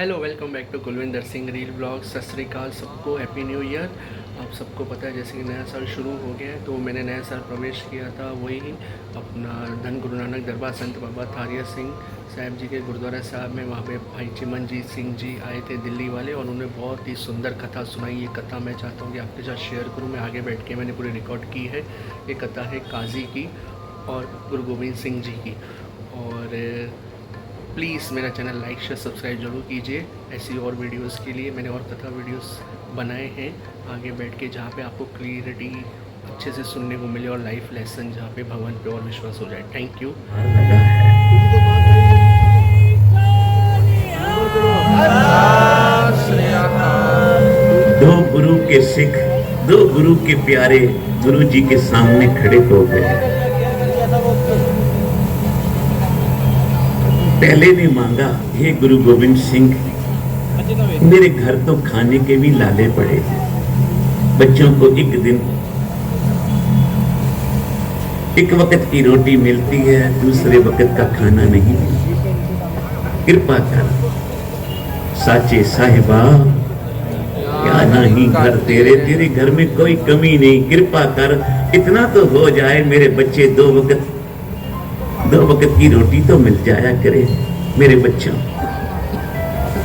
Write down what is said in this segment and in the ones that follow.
Hello, welcome back to Kulwinder Singh reel blog. Sat Shri अकाल सबको, happy new year. आप सबको पता है जैसे कि नया साल शुरू हो गया है, तो मैंने नया साल प्रवेश किया था वही अपना धन गुरु नानक दरबार संत बाबा थारिया सिंह साहब जी के गुरुद्वारा साहब में। वहाँ पे भाई चिमनजीत सिंह जी आए थे दिल्ली वाले, और उन्होंने बहुत ही सुंदर कथा सुनाई। ये कथा मैं चाहता हूँ कि आपके साथ शेयर करूँ। मैं आगे बैठ के मैंने पूरी रिकॉर्ड की है। ये कथा है काजी की और गुरु गोविंद सिंह जी की। और प्लीज़ मेरा चैनल लाइक शेयर सब्सक्राइब जरूर कीजिए। ऐसी और वीडियोस के लिए मैंने और कथा वीडियोस बनाए हैं आगे बैठ के, जहाँ पे आपको क्लियरिटी अच्छे से सुनने को मिले और लाइफ लेसन जहाँ पे भगवान पे और विश्वास हो जाए। Thank you. दो गुरु के सिख, दो गुरु के प्यारे गुरु जी के सामने खड़े हो गए। पहले ने मांगा, हे गुरु गोविंद सिंह, मेरे घर तो खाने के भी लाले पड़े हैं। बच्चों को एक वक्त की रोटी मिलती है, दूसरे वक्त का खाना नहीं। कृपा कर साचे साहिबा, क्या नहीं घर तेरे घर में कोई कमी नहीं। कृपा कर इतना तो हो जाए, मेरे बच्चे दो वक्त की रोटी तो मिल जाया करे मेरे बच्चों।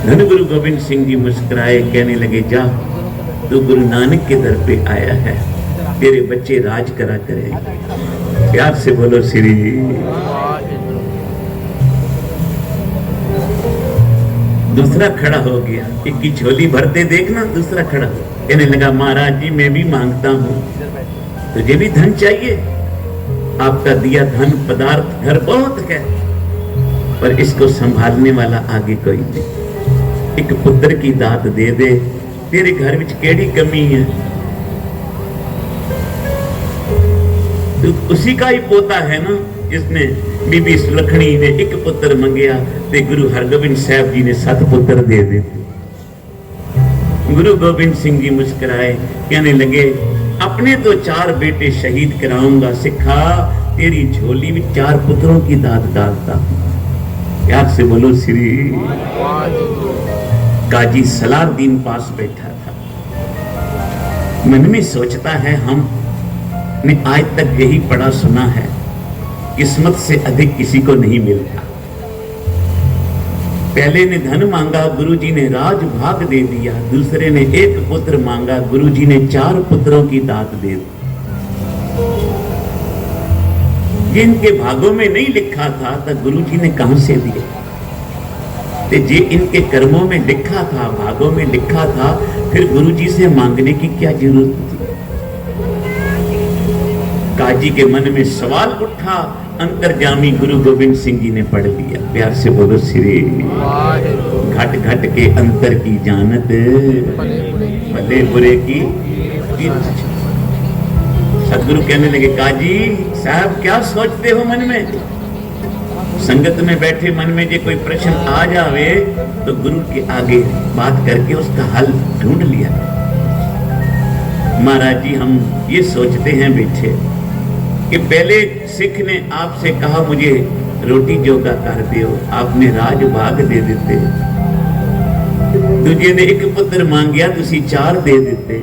धन गुरु गोविंद सिंह जी मुस्कुराए, कहने लगे, जा तू गुरु नानक के दर पे आया है, तेरे बच्चे राज करा करें। प्यार से बोलो श्री। दूसरा खड़ा हो गया, एक की झोली भरते देखना, दूसरा खड़ा हो, कहने लगा, महाराज जी मैं भी मांगता हूं, तुझे भी धन चाहिए? आपका दिया धन पदार्थ घर बहुत है, पर इसको संभालने वाला आगे कोई नहीं। एक पुत्र की दात दे दे, तेरे घर विच केड़ी कमी है? तो उसी का ही पोता है ना, जिसने बीबी सुलखणी ने एक पुत्र मंगया, ते गुरु हरगोबिंद साहब जी ने 7 पुत्र दे दिए। गुरु गोविंद सिंह जी मुस्कुराए, कहने लगे, अपने तो 4 बेटे शहीद कराऊंगा, सिखा तेरी झोली में 4 पुत्रों की दात डालता। प्यार से बोलो श्री। काजी सलाउद्दीन पास बैठा था, मन में सोचता है, हमने आज तक यही पढ़ा सुना है, किस्मत से अधिक किसी को नहीं मिलता। पहले ने धन मांगा, गुरुजी ने राज भाग दे दिया। दूसरे ने एक पुत्र मांगा, गुरुजी ने 4 पुत्रों की दात दे दी। जिनके भागों में नहीं लिखा था, तो गुरुजी ने कहां से दिया? ते जे इनके कर्मों में लिखा था, भागों में लिखा था, फिर गुरुजी से मांगने की क्या जरूरत थी? काजी के मन में सवाल उठा, अंतर्जामी गुरु गोविंद सिंह जी ने पढ़ लिया। प्यार से बोलो श्री। घट घट के अंतर की जानत, भले बुरे की। सदगुरु कहने लगे, काजी साहब क्या सोचते हो मन में? संगत में बैठे मन में जो कोई प्रश्न आ जावे, तो गुरु के आगे बात करके उसका हल ढूंढ लिया। महाराज जी हम ये सोचते हैं बेटे कि पहले सिख ने आपसे कहा, मुझे रोटी जोगा कर दियो, आपने राज भाग दे देते। दूजे ने एक पुत्र मांगिया, तुसी 4 दे देते।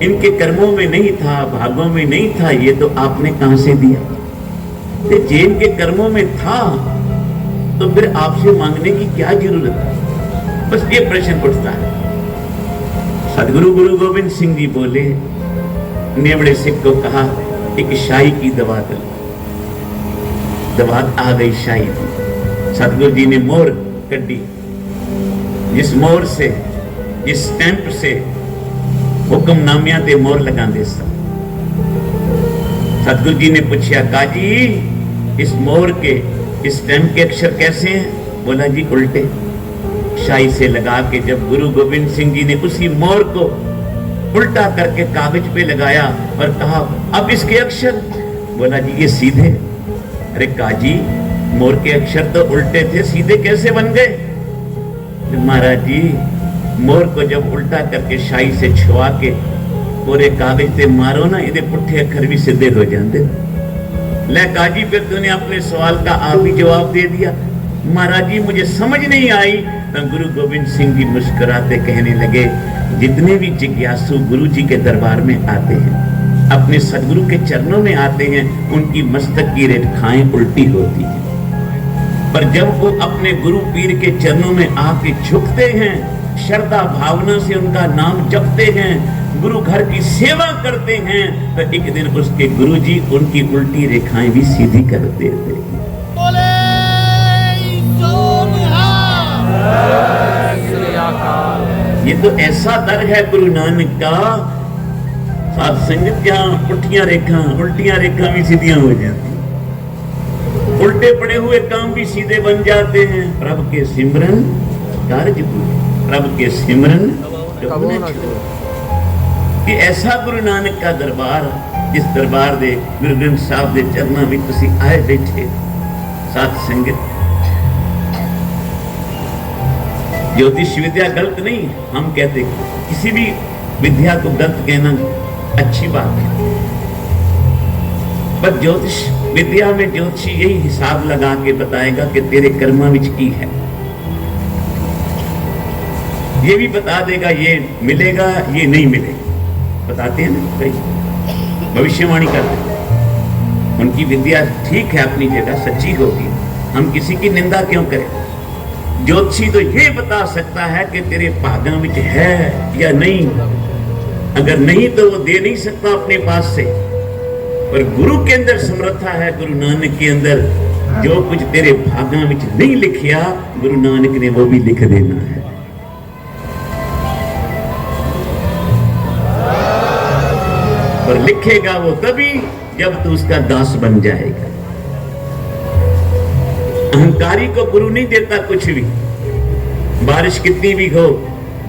इनके कर्मों में नहीं था, भागों में नहीं था, ये तो आपने कहां से दिया? जे इनके कर्मों में था, तो फिर आपसे मांगने की क्या जरूरत है? बस ये प्रश्न उठता है। सदगुरु गुरु गोविंद सिंह जी बोले, नेवड़े सिख को कहा, एक शाही की दवा दो। दवा आ गई शाही की। सतगुरु जी ने मोहर कड्डी, जिस मोहर से, जिस स्टैंप से हुक्मनामियां ते मोहर लगांदे सन। सतगुरु जी ने पूछा, काजी इस मोहर के, इस स्टैंप के अक्षर कैसे हैं? बोला जी उल्टे। शाही से लगा के जब गुरु गोविंद सिंह जी ने उसी मोहर को उल्टा करके कागज पे लगाया और कहा, अब इसके अक्षर? बोला जी ये सीधे। अरे काजी मोर के अक्षर तो उल्टे थे, सीधे कैसे बन गए? महाराज जी मोर को जब उल्टा करके शाही से छुआ के पूरे कागज से मारो ना, इधे पुट्ठे अक्षर भी सीधे हो जाते। ले काजी फिर तूने अपने सवाल का आप ही जवाब दे दिया। महाराज जी मुझे समझ नहीं आई तो गुरु गोविंद सिंह जी मुस्कुराते कहने लगे, जितने भी जिज्ञासु गुरु जी के दरबार में आते हैं, अपने सदगुरु के चरणों में आते हैं, उनकी मस्तक की रेखाएं उल्टी होती हैं, पर जब वो अपने गुरु पीर के चरणों में आके झुकते हैं, श्रद्धा भावना से उनका नाम जपते हैं, गुरु घर की सेवा करते हैं, तो एक दिन उसके गुरु जी उनकी उल्टी रेखाएं भी सीधी कर देते हैं। ये तो ऐसा दर है गुरु नानक का, साथ संगत जहां उल्टियां रेखा भी सीधियां हो जाती, उल्टे पड़े हुए काम भी सीधे बन जाते हैं। प्रभु के सिमरन कार्य पूरे, प्रभु के सिमरन कि ऐसा गुरु नानक का दरबार, जिस दरबार दे गुरु ग्रंथ साहब दे चरणों में तुसी आए बैठे साथ संगत। ज्योतिष विद्या गलत नहीं, हम कहते किसी भी विद्या को गलत कहना अच्छी बात है, पर ज्योतिष विद्या में ज्योतिषी यही हिसाब लगा के बताएगा कि तेरे कर्मा विच की है, ये भी बता देगा ये मिलेगा ये नहीं मिलेगा, बताते हैं ना कई भविष्यवाणी करते हैं। उनकी विद्या ठीक है अपनी जगह, सच्ची होगी, हम किसी की निंदा क्यों करें। ज्योतिषी तो ये बता सकता है कि तेरे भाग्य में है या नहीं, अगर नहीं तो वो दे नहीं सकता अपने पास से, पर गुरु के अंदर समर्था है, गुरु नानक के अंदर जो कुछ तेरे भाग्य में नहीं लिखिया, गुरु नानक ने वो भी लिख देना है। पर लिखेगा वो तभी जब तू उसका दास बन जाएगा। अहंकारी को गुरु नहीं देता कुछ भी, बारिश कितनी भी हो,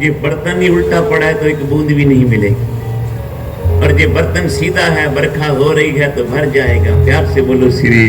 ये बर्तन ही उल्टा पड़ा है तो एक बूंद भी नहीं मिलेगी, और ये बर्तन सीधा है, बरखा हो रही है तो भर जाएगा। प्यार से बोलो श्री।